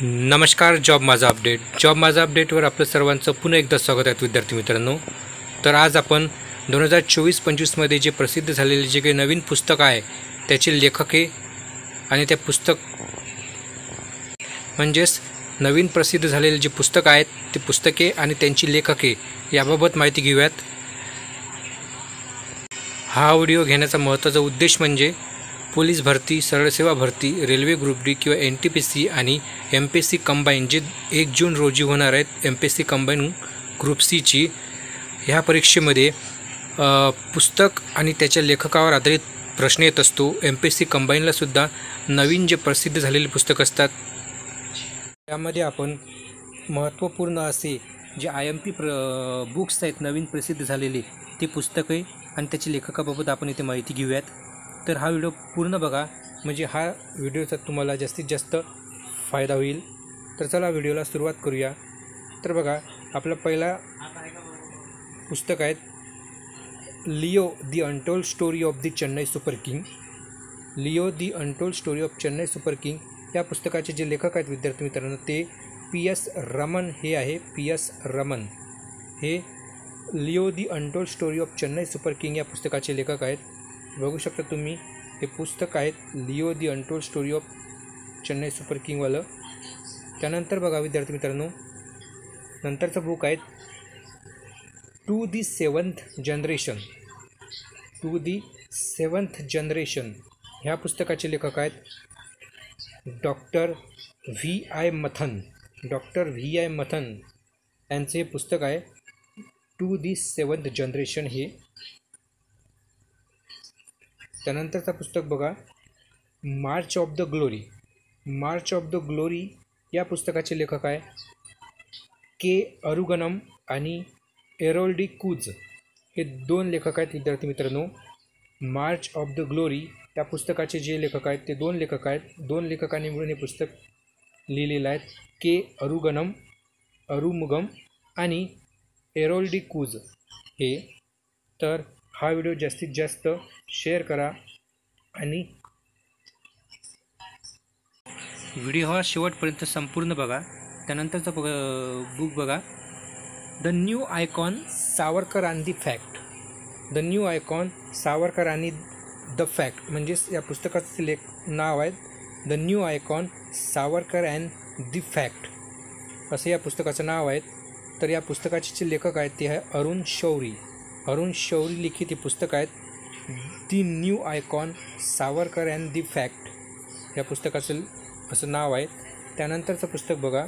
नमस्कार. जॉब माझा अपडेटवर आपलं सर्वांचं पुन्हा एकदा स्वागत आहे विद्यार्थी मित्रांनो. तर आज आपण 2024-25मध्ये जे प्रसिद्ध झालेले जे काही नवीन पुस्तक आहे त्याचे लेखके आणि त्या पुस्तक म्हणजेच नवीन प्रसिद्ध झालेले जे पुस्तक आहेत ते पुस्तके आणि त्यांची लेखके याबाबत माहिती घेऊयात. हा व्हिडिओ घेण्याचा महत्त्वाचा उद्देश म्हणजे पोलीस भरती, सरळ सेवा भरती, रेल्वे ग्रुप डी किंवा NTPC आणि MPSC कंबाईन जे 1 जून रोजी होणार आहेत MPSC कंबाईन ग्रुप सीची ह्या परीक्षेमध्ये पुस्तक आणि त्याच्या लेखकावर आधारित प्रश्न येत असतो. MPSC कंबाईनलासुद्धा नवीन जे प्रसिद्ध झालेले पुस्तक असतात त्यामध्ये आपण महत्त्वपूर्ण असे जे IMP बुक्स आहेत नवीन प्रसिद्ध झालेले ते पुस्तके आणि त्याच्या लेखकाबाबत आपण इथे माहिती घेऊयात. तर हा व्हिडिओ पूर्ण बघा म्हणजे हा व्हिडिओचा तुम्हाला जास्तीत जास्त फायदा होईल. तर चला व्हिडिओला सुरुवात करूया. तर बघा आपलं पहिला पुस्तक आहे Leo the untold story of the Chennai super king. Leo the untold story of Chennai super king या पुस्तकाचे जे लेखक आहेत विद्यार्थी मित्रांनो ते PS रमन हे आहे. PS रमन हे Leo the untold story of Chennai super king या पुस्तकाचे लेखक आहेत. बघू शकता तुम्ही हे पुस्तक आहेत Leo the untold story of Chennai super किंगवालं. त्यानंतर बघा विद्यार्थी मित्रांनो नंतरचं बुक आहे to the seventh generation. To the seventh generation ह्या पुस्तकाचे लेखक आहेत doctor VI Mathan. Doctor VI Mathan यांचे हे पुस्तक आहे टू दी सेवन्थ जनरेशन हे. त्यानंतरचं पुस्तक बघा March of the glory. March of the glory या पुस्तकाचे लेखक आहे K अरुगनम आणि एरोल्डी कूज हे 2 लेखक आहेत विद्यार्थी मित्रांनो. मार्च ऑफ द ग्लोरी या पुस्तकाचे जे लेखक आहेत ते 2 लेखक आहेत. 2 लेखकांनी मिळून हे पुस्तक लिहिलेलं आहे K अरुमुगम आणि एरोल्डी कूज हे. तर हा व्हिडिओ जास्तीत जास्त शेअर करा आणि व्हिडिओ हा शेवटपर्यंत संपूर्ण बघा. त्यानंतरचा बुक बघा the new icon Savarkar and the fact. The new icon Savarkar आणि द फॅक्ट म्हणजेच या पुस्तकाचे नाव आहे the new icon Savarkar and the fact असे या पुस्तकाचं नाव आहे. तर या पुस्तकाचे जे लेखक आहेत ते आहे अरुण शौरी. अरुण शौरी लिखित हे पुस्तक आहेत the new icon Savarkar and the fact या पुस्तकाचं असं नाव आहे. त्यानंतरचं पुस्तक बघा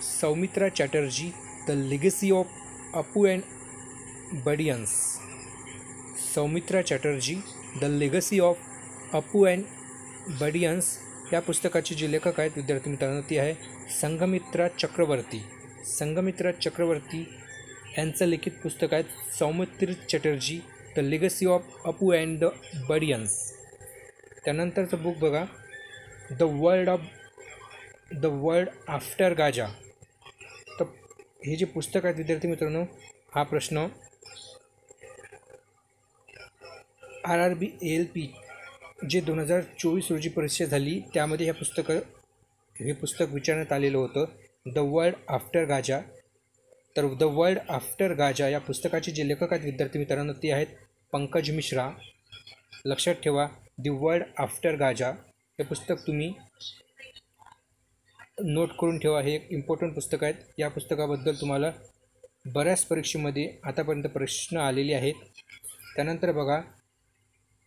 Soumitra Chatterjee the legacy of Apu and बडियन्स. Soumitra Chatterjee the legacy of Apu and बडियन्स या पुस्तकाचे जे लेखक आहेत विद्यार्थी मित्रांनो ते आहे संघमित्रा चक्रवर्ती. संघमित्रा चक्रवर्ती यांचं लिखित पुस्तक आहे Soumitra Chatterjee the legacy of Apu and the बडियन्स. त्यानंतरचं बुक बघा द वर्ल्ड आफ्टर गाजा. तर हे जे पुस्तक आहे विद्यार्थी मित्रांनो हा प्रश्न RRB ALP जे 2024 रोजी परीक्षा झाली त्यामध्ये हे पुस्तक विचारण्यात आलेलं होतं द वर्ल्ड आफ्टर गाजा. तर द वर्ल्ड आफ्टर गाजा या पुस्तकाचे जे लेखक आहेत विद्यार्थी मित्रांनो ते आहेत पंकज मिश्रा. लक्षात ठेवा द वर्ल्ड आफ्टर गाजा हे पुस्तक तुम्ही नोट करून ठेवा. हे एक इम्पॉर्टंट पुस्तक आहेत. या पुस्तकाबद्दल तुम्हाला बऱ्याच परीक्षेमध्ये आतापर्यंत प्रश्न आलेले आहेत. त्यानंतर बघा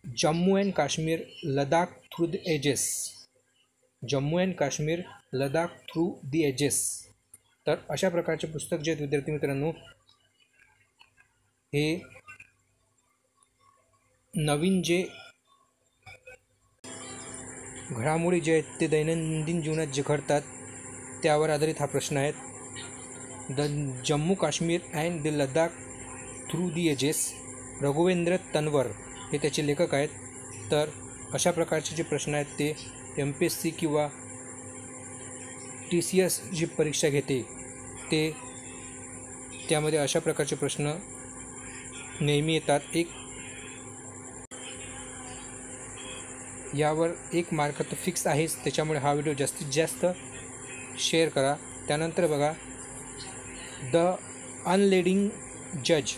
Jammu and Kashmir Ladakh through the ages. Jammu and Kashmir Ladakh through the ages. तर अशा प्रकारचे पुस्तक जे आहेत विद्यार्थी मित्रांनो हे नवीन जे घडामोडी जे आहेत ते दैनंदिन जीवनात जे घडतात त्यावर आधारित हा प्रश्न आहे. The Jammu Kashmir and the Ladakh through the ages. Raghuvendra Tanwar हे त्याचे लेखक आहेत. तर अशा प्रकारचे जे प्रश्न आहेत ते MPSC किंवा TCS जी परीक्षा घेते ते त्यामध्ये अशा प्रकारचे प्रश्न नेहमी येतात. यावर 1 मार्क तर फिक्स आहेच. त्याच्यामुळे हा व्हिडिओ जास्तीत जास्त शेअर करा. त्यानंतर बघा द अनलीडिंग जज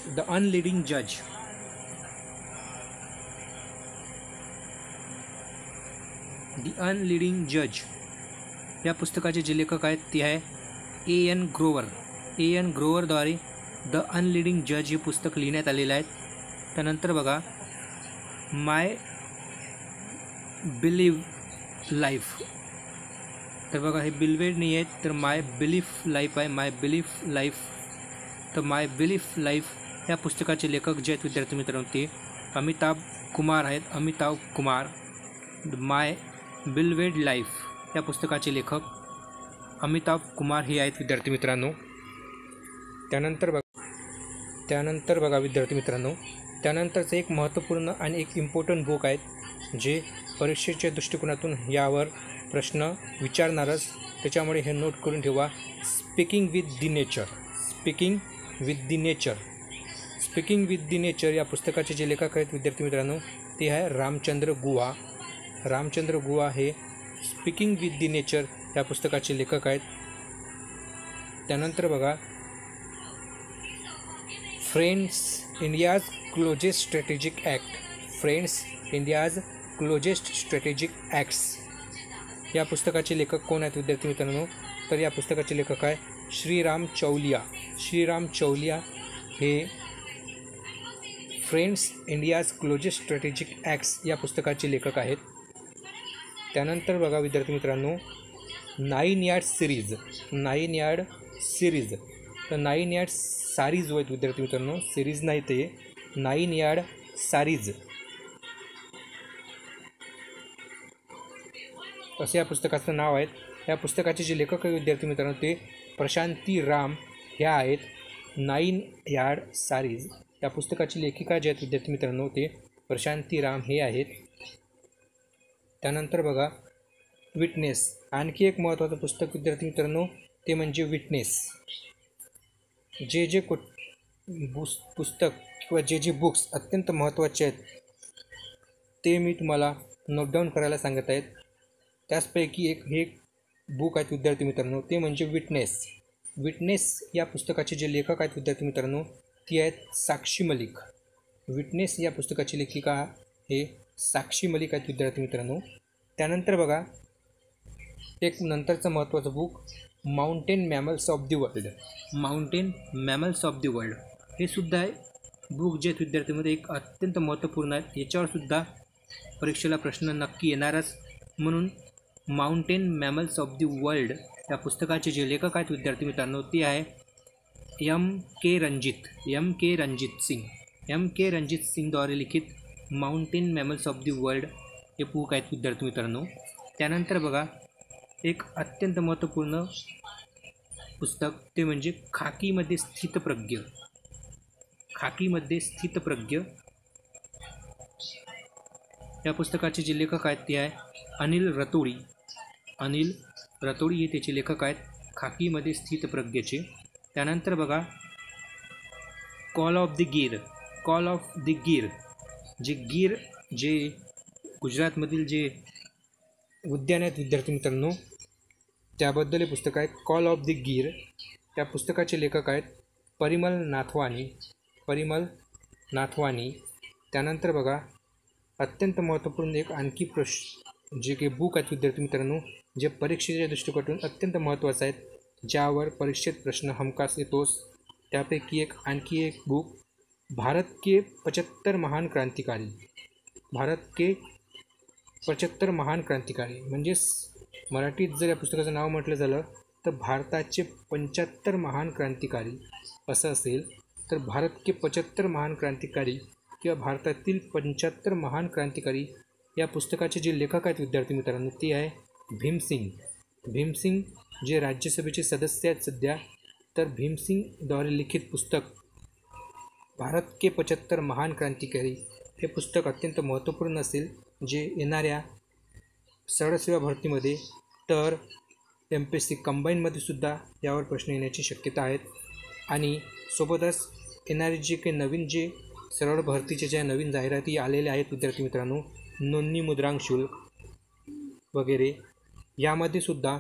या पुस्तकाचे जे लेखक आहेत ते आहे A.N. ग्रोवरद्वारे द अनलीडिंग जज हे पुस्तक लिहिण्यात आलेलं आहे. त्यानंतर बघा माय बिलीव्ह लाईफ, तर बघा हे बिलवेड नाही आहेत तर माय बिलीफ लाईफ आहे. माय बिलीफ लाईफ या पुस्तकाचे लेखक जे आहेत विद्यार्थी मित्रांनो ते अमिताभ कुमार. माय बिलवेड लाईफ या पुस्तकाचे लेखक अमिताभ कुमार हे आहेत विद्यार्थी मित्रांनो. त्यानंतर बघा विद्यार्थी मित्रांनो, त्यानंतरचं एक महत्त्वपूर्ण आणि एक इम्पॉर्टंट बुक आहेत जे परीक्षेच्या दृष्टिकोनातून यावर प्रश्न विचारणारच, त्याच्यामुळे हे नोट करून ठेवा. स्पीकिंग विथ द नेचर या पुस्तकाचे जे लेखक आहेत विद्यार्थी मित्रांनो ते आहे रामचंद्र गुहा हे स्पीकिंग विथ द नेचर या पुस्तकाचे लेखक आहेत. त्यानंतर बघा friends India's closest strategic acts या पुस्तकाचे लेखक कोण आहेत विद्यार्थी मित्रांनो, तर या पुस्तकाचे लेखक आहे श्रीराम चौलिया हे friends India's closest strategic acts या पुस्तकाचे लेखक आहेत. त्यानंतर बघा विद्यार्थी मित्रांनो 9 यार्ड सिरीज तर 9 यार्ड सारीज आहेत विद्यार्थी मित्रांनो, सिरीज नाही ते 9 यार्ड सारीज असे या पुस्तकाचं नाव आहे. या पुस्तकाचे जे लेखक आहेत विद्यार्थी मित्रांनो ते प्रशांती राम ह्या आहेत. 9 यार्ड सारीज या पुस्तकाची लेखिका जे आहेत विद्यार्थी मित्रांनो ते प्रशांती राम हे आहेत. त्यानंतर बघा विटनेस, आणखी एक महत्त्वाचं पुस्तक विद्यार्थी मित्रांनो ते म्हणजे विटनेस. जे पुस्तक किंवा जे बुक्स अत्यंत महत्त्वाचे आहेत ते मी तुम्हाला नोट डाऊन करायला सांगत आहेत. त्याचपैकी हे बुक आहेत विद्यार्थी मित्रांनो ते म्हणजे विटनेस या पुस्तकाचे जे लेखक आहेत विद्यार्थी मित्रांनो ती आहेत साक्षी मलिक. विटनेस या पुस्तकाची लेखिका हे साक्षी मलिक आहेत विद्यार्थी मित्रांनो. त्यानंतर बघा एक नंतरचं महत्त्वाचं book mountain mammals of the world हे सुद्धा आहे बुक जे आहेत विद्यार्थ्यांमध्ये एक अत्यंत महत्त्वपूर्ण आहे. याच्यावर सुद्धा परीक्षेला प्रश्न नक्की येणारच, म्हणून mountain mammals of the world या पुस्तकाचे जे लेखक आहेत विद्यार्थी मित्रांनो ते आहे एम के रणजित सिंगद्वारे लिखित mountain mammals of the world हे बुक आहेत विद्यार्थी मित्रांनो. त्यानंतर बघा एक अत्यंत महत्त्वपूर्ण पुस्तक ते म्हणजे खाकीमध्ये स्थितप्रज्ञ या पुस्तकाचे जे लेखक आहेत ते आहे अनिल रतोडी हे त्याचे लेखक आहेत खाकीमध्ये स्थितप्रज्ञेचे. त्यानंतर बघा कॉल ऑफ द गीर जे गुजरातमधील जे उद्यान आहेत विद्यार्थी मित्रांनो त्याबद्दल हे पुस्तक आहे कॉल ऑफ द गीर. त्या पुस्तकाचे लेखक आहेत परिमल नाथवानी. त्यानंतर बघा अत्यंत महत्त्वपूर्ण एक आणखी जे काही बुक आहेत विद्यार्थी मित्रांनो जे परीक्षेच्या दृष्टिकोनातून अत्यंत महत्त्वाचं आहेत, ज्यावर परीक्षेत प्रश्न हमखास येतोच. त्यापैकी आणखी एक बुक भारत के 75 महान क्रांतिकारी म्हणजेच मराठीत जर या पुस्तकाचं नाव म्हटलं झालं तर भारताचे 75 महान क्रांतिकारी असं असेल. तर भारत के 75 महान क्रांतिकारी किंवा भारतातील 75 महान क्रांतिकारी या पुस्तकाचे जे लेखक आहेत विद्यार्थी मित्रांनो ते आहे भीमसिंग जे राज्यसभेचे सदस्य आहेत सध्या. तर भीमसिंगद्वारे लिखित पुस्तक भारत के 75 महान क्रांतिकारी हे पुस्तक अत्यंत महत्त्वपूर्ण असेल, जे येणाऱ्या सरळ सेवा भरतीमध्ये तर MPSC कंबाईनमध्ये सुद्धा यावर प्रश्न येण्याची शक्यता आहेत. आणि सोबतच येणारे जे काही नवीन जे सरळ भरतीचे ज्या नवीन जाहिराती आलेल्या आहेत विद्यार्थी मित्रांनो नोंदणी मुद्रांक शुल्क वगैरे यामध्ये सुद्धा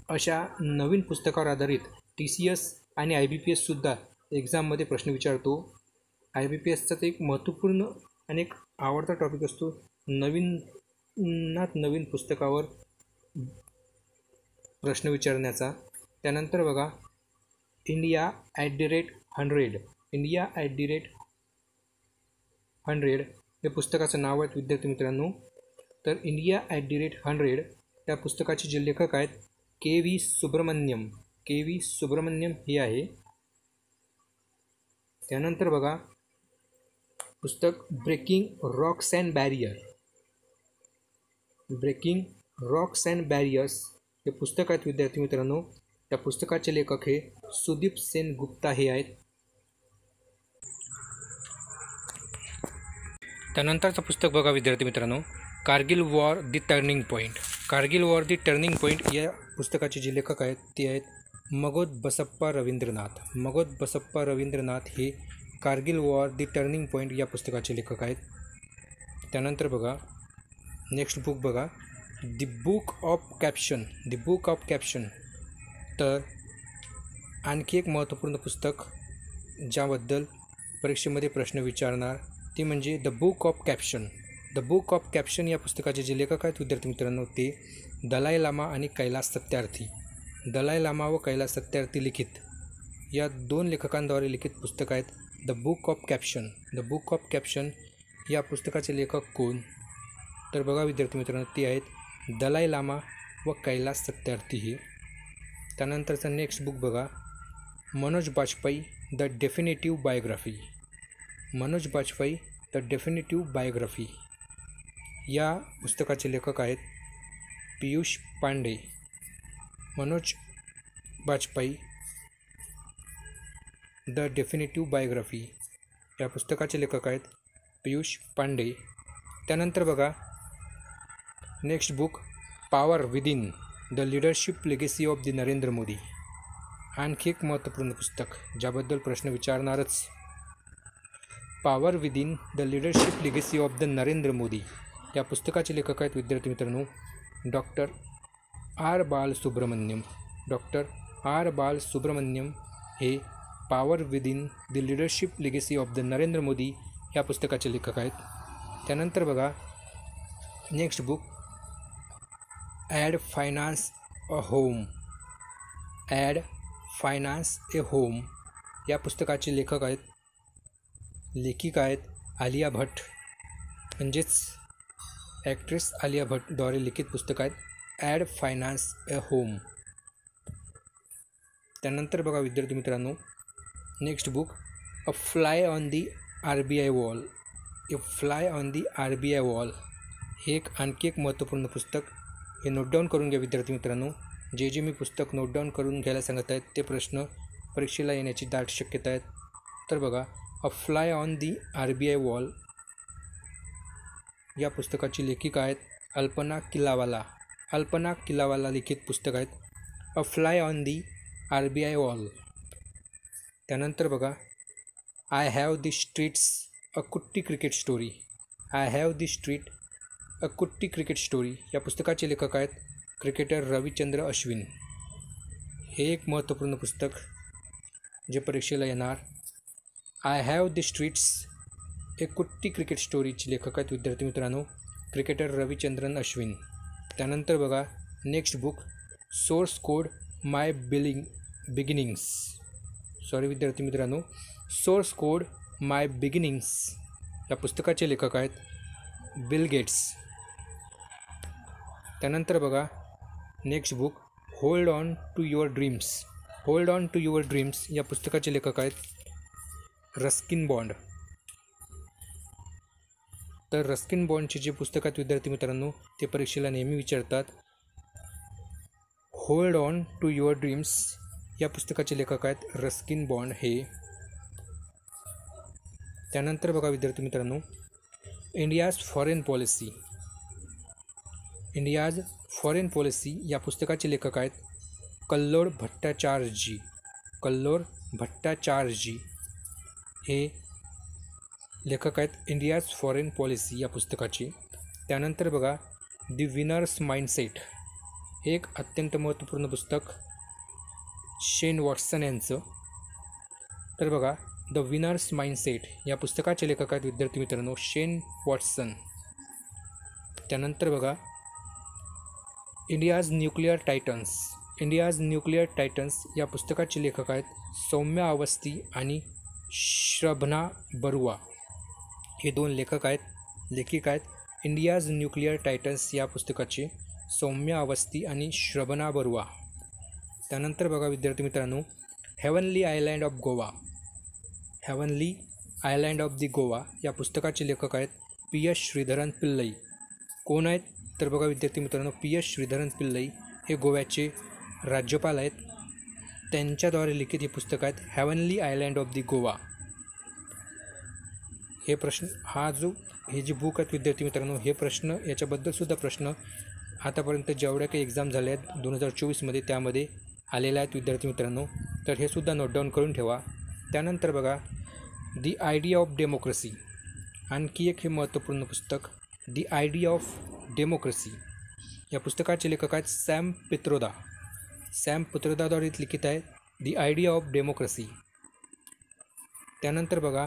अशा नवीन पुस्तकावर आधारित TCS आणि IBPSसुद्धा एक्झाममध्ये प्रश्न विचारतो. IBPSचा तर एक महत्त्वपूर्ण आणि एक आवडता टॉपिक असतो नवीन पुस्तकावर प्रश्न विचारण्याचा. त्यानंतर बघा इंडिया @100 हे पुस्तकाचं नाव आहे विद्यार्थी मित्रांनो. तर इंडिया @100 त्या पुस्तकाचे जे लेखक आहेत KV सुब्रमण्यम हे आहे. त्यानंतर बघा पुस्तक ब्रेकिंग रॉक्स अँड बॅरियर्स हे पुस्तक आहेत विद्यार्थी मित्रांनो. त्या पुस्तकाचे लेखक हे सुदीप सेन गुप्ता हे आहेत. त्यानंतरचं पुस्तक बघा विद्यार्थी मित्रांनो, कारगिल वॉर दी टर्निंग पॉईंट या पुस्तकाचे जे लेखक आहेत ते आहेत मगोद बसप्पा रवींद्रनाथ हे कारगिल वॉर दी टर्निंग पॉईंट या पुस्तकाचे लेखक आहेत. त्यानंतर बघा नेक्स्ट बुक बघा द बुक ऑफ कॅप्शन. तर आणखी एक महत्त्वपूर्ण पुस्तक ज्याबद्दल परीक्षेमध्ये प्रश्न विचारणार ते म्हणजे द बुक ऑफ कॅप्शन या पुस्तकाचे जे लेखक आहेत विद्यार्थी मित्रांनो ते दलाई लामा व कैलास सत्यार्थी लिखित या 2 लेखकांद्वारे लिखित पुस्तक आहेत द बुक ऑफ कॅप्शन. या पुस्तकाचे लेखक कोण? तर बघा विद्यार्थी मित्रांनो ते आहेत दलाई लामा व कैलास सत्यार्थी हे. त्यानंतरचा नेक्स्ट बुक बघा Manoj Bajpayee the definitive biography. या पुस्तकाचे लेखक आहेत Piyush Pandey. Manoj Bajpayee the definitive biography या पुस्तकाचे लेखक आहेत पियुष पांडे. त्यानंतर बघा next book power within the leadership legacy of the Narendra Modi. आणखी एक महत्त्वपूर्ण पुस्तक ज्याबद्दल प्रश्न विचारणारच. Power within the leadership legacy of the Narendra Modi या पुस्तकाचे लेखक आहेत विद्यार्थी मित्रांनो डॉक्टर आर बालसुब्रमण्यम हे power within the leadership legacy of the Narendra Modi या पुस्तकाचे लेखक आहेत. त्यानंतर बघा नेक्स्ट बुक ॲड फायनान्स ए होम या पुस्तकाचे लेखिका आहेत आलिया भट्ट म्हणजेच ॲक्ट्रेस आलिया भट्टद्वारे लिखित पुस्तक आहेत ॲड फायनान्स ए होम. त्यानंतर बघा विद्यार्थी मित्रांनो next book a fly on the RBI wall हे एक आणखी एक महत्त्वपूर्ण पुस्तक. हे नोट डाऊन करून घ्या विद्यार्थी मित्रांनो. जे मी पुस्तक नोट डाऊन करून घ्यायला सांगत आहेत ते प्रश्न परीक्षेला येण्याची दाट शक्यता आहेत. तर बघा a fly on the RBI wall या पुस्तकाची लेखिका आहेत अल्पना किलावाला लिखित पुस्तक आहेत a fly on the RBI wall. त्यानंतर बघा I have the streets a Kutti cricket story या पुस्तकाचे लेखक आहेत क्रिकेटर रविचंद्र अश्विन. हे एक महत्त्वपूर्ण पुस्तक जे परीक्षेला येणार. आय हॅव दी स्ट्रीट्स ए कुट्टी क्रिकेट स्टोरीचे लेखक आहेत विद्यार्थी मित्रांनो क्रिकेटर रविचंद्रन अश्विन. त्यानंतर बघा next book source code my beginnings या पुस्तकाचे लेखक आहेत बिल गेट्स. त्यानंतर बघा next book hold on to your dreams या पुस्तकाचे लेखक आहेत रस्किन बॉन्ड. तर रस्किन बॉन्डचे जे पुस्तक आहेत विद्यार्थी मित्रांनो ते परीक्षेला नेहमी विचारतात. Hold on to your dreams या पुस्तकाचे लेखक आहेत रस्किन बॉन्ड हे. त्यानंतर बघा विद्यार्थी मित्रांनो इंडियाज फॉरेन पॉलिसी या पुस्तकाचे लेखक आहेत कल्लोळ भट्टाचार्यजी हे लेखक आहेत इंडियाज फॉरेन पॉलिसी या पुस्तकाचे. त्यानंतर बघा दी विनर्स माइंडसेट हे एक अत्यंत महत्त्वपूर्ण पुस्तक शेन वॉटसन यांचं. तर बघा, द विनर्स माइंडसेट या पुस्तकाचे लेखक आहेत विद्यार्थी मित्रांनो शेन वॉटसन. त्यानंतर बघा, इंडियाज न्यूक्लिअर टायटन्स या पुस्तकाचे लेखक आहेत सौम्या अवस्थी आणि श्रभना बरुआ. हे दोन लेखिका आहेत. इंडियाज न्यूक्लिअर टायटन्स या पुस्तकाचे सौम्या अवस्थी आणि श्रभना बरुआ. त्यानंतर बघा विद्यार्थी मित्रांनो, heavenly island of the Goa या पुस्तकाचे लेखक आहेत पी एस श्रीधरन पिल्लई. कोण आहेत तर बघा विद्यार्थी मित्रांनो, पी एस श्रीधरन पिल्लई हे गोव्याचे राज्यपाल आहेत. त्यांच्याद्वारे लिखित हे पुस्तक आहेत heavenly island of the Goa. हे जे बुक आहेत विद्यार्थी मित्रांनो, हे प्रश्न याच्याबद्दलसुद्धा प्रश्न आतापर्यंत जेवढ्या काही एक्झाम झाल्या आहेत 2024मध्ये त्यामध्ये आलेल्या आहेत विद्यार्थी मित्रांनो. तर हे सुद्धा नोट डाऊन करून ठेवा. त्यानंतर बघा, दी आयडिया ऑफ डेमोक्रेसी, आणखी एक हे महत्त्वपूर्ण पुस्तक दी आयडिया ऑफ डेमोक्रेसी या पुस्तकाचे लेखक आहेत सॅम पित्रोदाद्वारे लिखित आहे दी आयडिया ऑफ डेमोक्रेसी. त्यानंतर बघा,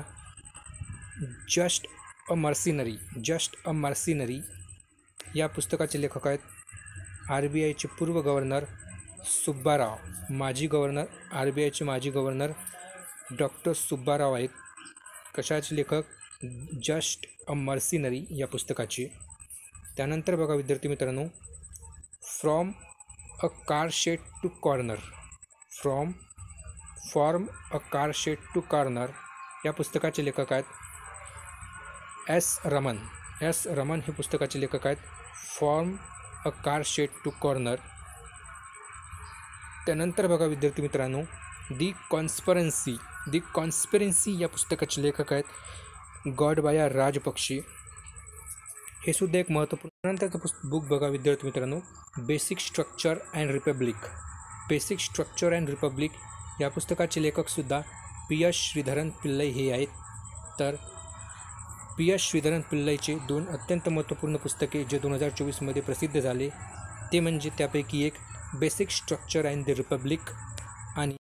जस्ट अ मर्सिनरी या पुस्तकाचे लेखक आहेत RBIचे पूर्व गव्हर्नर सुब्बाराव, RBIचे माजी गव्हर्नर डॉक्टर सुब्बाराव आहेत. कशाचे लेखक? जस्ट अ मर्सिनरी या पुस्तकाचे. त्यानंतर बघा विद्यार्थी मित्रांनो, from a car shed to corner या पुस्तकाचे लेखक आहेत एस रमन हे पुस्तकाचे लेखक आहेत from a car shed to corner. त्यानंतर बघा विद्यार्थी मित्रांनो, दी कॉन्स्पिरन्सी या पुस्तकाचे लेखक आहेत गॉडबाया राजपक्षे. हे सुद्धा एक महत्त्वपूर्ण. नंतरचं बुक बघा विद्यार्थी मित्रांनो, बेसिक स्ट्रक्चर अँड रिपब्लिक या पुस्तकाचे लेखकसुद्धा पी एस श्रीधरन पिल्लई हे आहेत. तर पी एस श्रीधरन पिल्लईचे दोन अत्यंत महत्त्वपूर्ण पुस्तके जे 2024मध्ये प्रसिद्ध झाले ते म्हणजे त्यापैकी एक basic structure and the Republic आणि